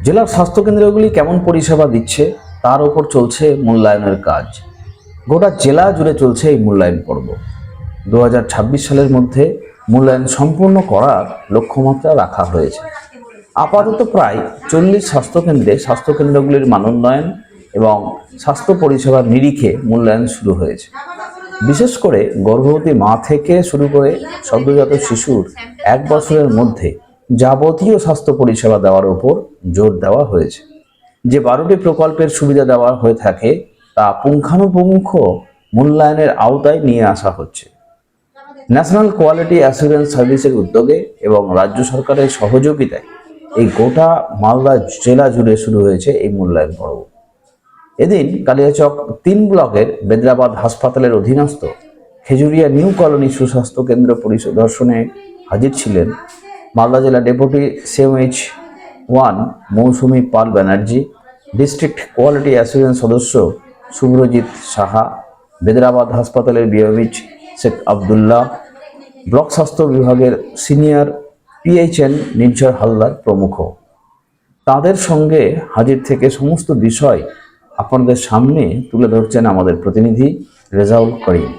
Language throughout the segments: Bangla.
জেলার স্বাস্থ্যকেন্দ্রগুলি কেমন পরিষেবা দিচ্ছে তার উপর চলছে মূল্যায়নের কাজ। গোটা জেলা জুড়ে চলছে এই মূল্যায়ন পর্ব। 2026 সালের মধ্যে মূল্যায়ন সম্পূর্ণ করার লক্ষ্যমাত্রা রাখা হয়েছে। আপাতত প্রায় 40 স্বাস্থ্যকেন্দ্রগুলির মানোন্নয়ন এবং স্বাস্থ্য পরিষেবার নিরিখে মূল্যায়ন শুরু হয়েছে। বিশেষ করে গর্ভবতী মা থেকে শুরু করে সদ্যজাত শিশুর 1 বছরের মধ্যে যাবতীয় স্বাস্থ্য পরিষেবা দেওয়ার উপর জোর দেওয়া হয়েছে। যে 12টি প্রকল্পের সুবিধা দেওয়া হয়ে থাকে তা পুঙ্খানুপুঙ্খ মূল্যায়নের আওতায় নিয়ে আসা হচ্ছে। ন্যাশনাল কোয়ালিটি অ্যাসুরেন্স সার্ভিসের উদ্যোগে এবং রাজ্য সরকারের সহযোগিতায় এই গোটা মালদা জেলা জুড়ে শুরু হয়েছে এই মূল্যায়ন পর্ব। এদিন কালিয়াচক 3 ব্লকের বেদরাবাদ হাসপাতালের অধীনস্থ খেজুরিয়া নিউ কলোনি সুস্বাস্থ্য কেন্দ্র পরিদর্শনে হাজির ছিলেন মালদা জেলা ডেপুটি CMH1 মৌসুমী পাল ব্যানার্জি, ডিস্ট্রিক্ট কোয়ালিটি অ্যাসুরেন্স সদস্য শুভ্রজিৎ সাহা, বেদরাবাদ হাসপাতালের বিএমএইচ শেখ আবদুল্লাহ, ব্লক স্বাস্থ্য বিভাগের সিনিয়র PHN নির্ঝর হালদার প্রমুখ। তাদের সঙ্গে হাজির থেকে সমস্ত বিষয় আপনাদের সামনে তুলে ধরছেন আমাদের প্রতিনিধি রেজাউল করিম।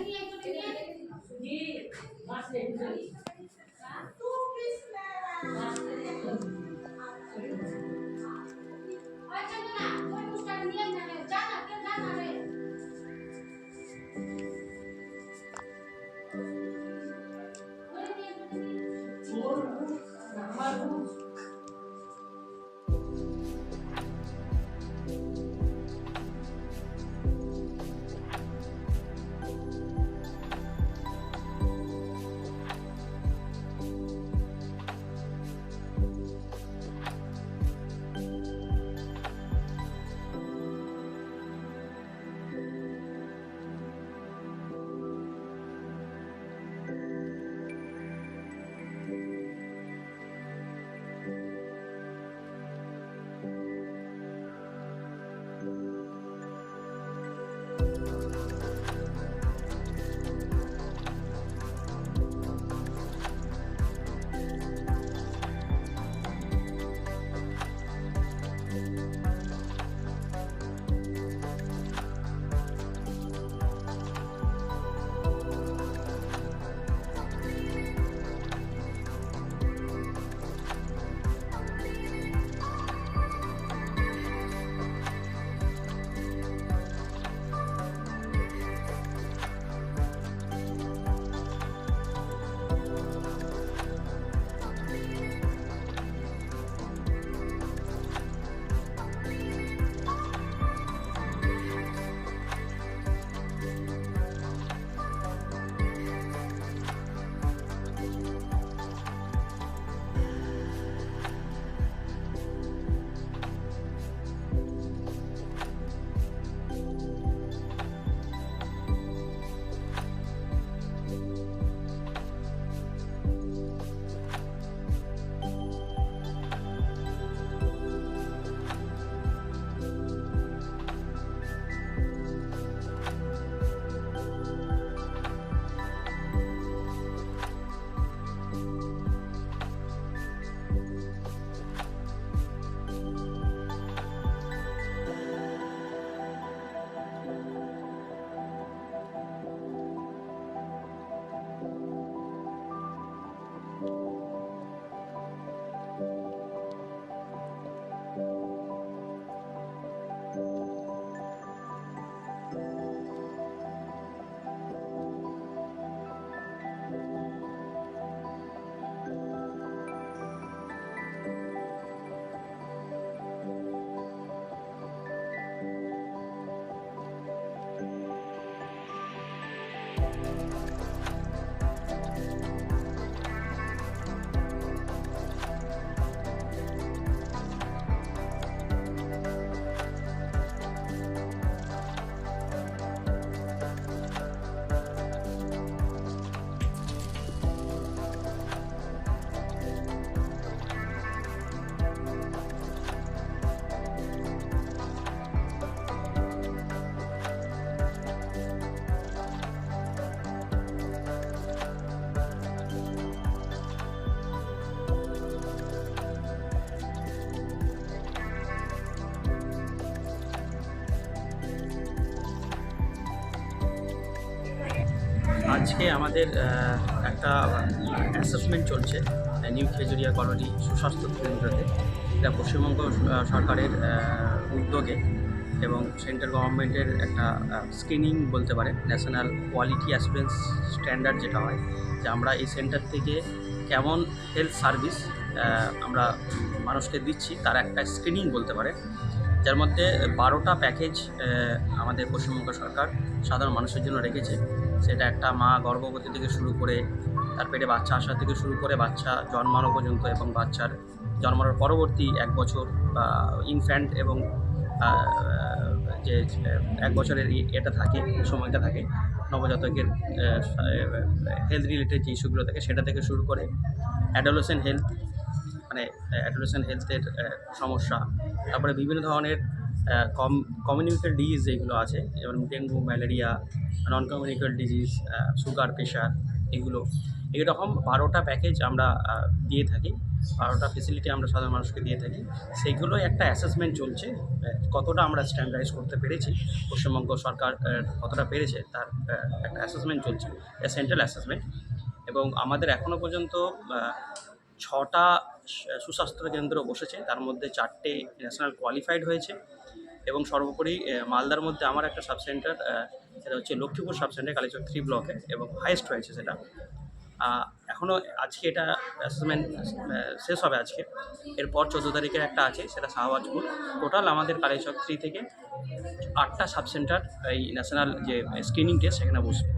আজকে আমাদের একটা অ্যাসেসমেন্ট চলছে নিউ খেজুরিয়া কলোনি সুস্বাস্থ্য কেন্দ্রতে। এটা পশ্চিমবঙ্গ সরকারের উদ্যোগে এবং সেন্ট্রাল গভর্নমেন্টের একটা স্ক্রিনিং বলতে পারে, ন্যাশনাল কোয়ালিটি অ্যাসুরেন্স স্ট্যান্ডার্ড যেটা হয়, যে আমরা এই সেন্টার থেকে কেমন হেলথ সার্ভিস আমরা মানুষকে দিচ্ছি তার একটা স্ক্রিনিং বলতে পারে, যার মধ্যে 12টা প্যাকেজ আমাদের পশ্চিমবঙ্গ সরকার সাধারণ মানুষের জন্য রেখেছে। সেটা একটা মা গর্ভবতী থেকে শুরু করে তার পেটে বাচ্চা আসা থেকে শুরু করে বাচ্চা জন্মানো পর্যন্ত এবং বাচ্চার জন্মানোর পরবর্তী 1 বছর বা ইনফ্যান্ট এবং যে 1 বছরের এটা থাকে, সময়টা থাকে নবজাতকের হেলথ রিলেটেড যে ইস্যুগুলো থাকে সেটা থেকে শুরু করে অ্যাডোলেসেন্ট হেলথ, মানে অ্যাডোলেসেন্ট হেলথের সমস্যা, তারপরে বিভিন্ন ধরনের কমিউনিকেবল ডিজিজ যেগুলো আছে, যেমন dengue, malaria, non communicable disease, sugar, pressure, এগুলো এইরকম 12টা প্যাকেজ আমরা দিয়ে থাকি। 12টা ফেসিলিটি আমরা সাধারণ মানুষকে দিয়ে থাকি। সেইগুলোই একটা অ্যাসেসমেন্ট চলছে, কতটা আমরা স্ট্যান্ডার্ডাইজ করতে পেরেছি, পশ্চিমবঙ্গ সরকার কতটা পেরেছে তার একটা অ্যাসেসমেন্ট চলছে, সেন্ট্রাল অ্যাসেসমেন্ট। এবং আমাদের এখনও পর্যন্ত 6টা সুস্বাস্থ্য কেন্দ্র বসেছে, তার মধ্যে 4টে ন্যাশনাল কোয়ালিফাইড হয়েছে। এবং সর্বোপরি মালদার মধ্যে আমার একটা সাব সেন্টার, সেটা হচ্ছে লক্ষ্মীপুর সাব সেন্টার কালীচক 3 ব্লকে, এবং হাইয়েস্ট হয়েছে সেটা। এখনও আজকে এটা অ্যাসেসমেন্ট শেষ হবে আজকে। এরপর 14 তারিখের একটা আছে, সেটা শাহবাজপুর। টোটাল আমাদের কালীচক 3 থেকে 8টা সাব সেন্টার এই ন্যাশনাল যে স্ক্রিনিং টেস্ট সেখানে বসবে।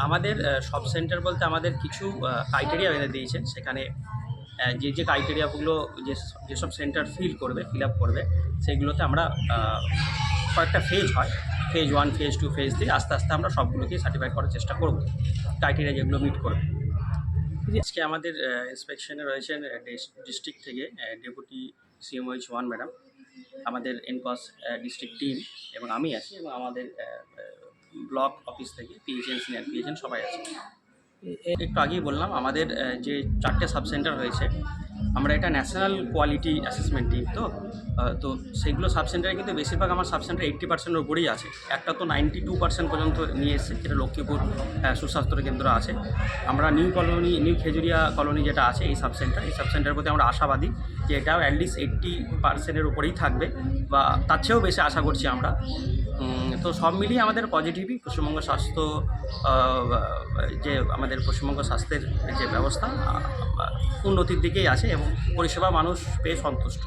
আমাদের সব সেন্টার বলতে আমাদের কিছু ক্রাইটেরিয়া বেঁধে দিয়েছে। সেখানে যে ক্রাইটেরিয়াগুলো যেসব সেন্টার ফিল আপ করবে সেগুলোতে আমরা কয়েকটা ফেজ হয়, ফেজ 1, ফেজ 2, ফেজ 3, আস্তে আস্তে আমরা সবগুলোকেই সার্টিফাই করার চেষ্টা করব, ক্রাইটেরিয়া যেগুলো মিট করবে। আজকে আমাদের ইন্সপেকশনে রয়েছেন ডিস্ট্রিক্ট থেকে ডেপুটি CMOH 1 ম্যাডাম, আমাদের এনকস ডিস্ট্রিক্ট টিম এবং আমি আছি, এবং আমাদের ব্লক অফিস থেকে PHN, সিনিয়র PHN সবাই আছে। একটু আগেই বললাম আমাদের যে 4টে সাব সেন্টার হয়েছে, আমরা এটা ন্যাশনাল কোয়ালিটি অ্যাসেসমেন্ট টিম, তো সেগুলো সাব সেন্টারে কিন্তু বেশিরভাগ আমার সাব সেন্টার 80%-এর উপরেই আছে। একটা তো 92% পর্যন্ত নিয়ে এসেছে, যেটা লক্ষ্মীপুর সুস্বাস্থ্য কেন্দ্র আছে। আমরা নিউ খেজুরিয়া কলোনি যেটা আছে এই সাব সেন্টারের প্রতি আমরা আশাবাদী যে এটাও অ্যাটলিস্ট 80%-এর উপরেই থাকবে, বা তার চেয়েও বেশি আশা করছি আমরা। তো সব মিলিয়ে আমাদের পজিটিভই, পশ্চিমবঙ্গ স্বাস্থ্য যে আমাদের পশ্চিমবঙ্গ স্বাস্থ্যের যে ব্যবস্থা উন্নতির দিকেই আছে এবং পরিষেবা মানুষ পেয়ে সন্তুষ্ট।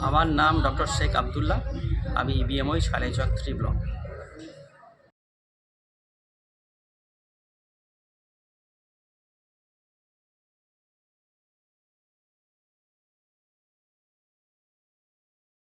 আমার নাম ডক্টর শেখ আবদুল্লাহ, আমি BMOH কালীচক 3 ব্লক।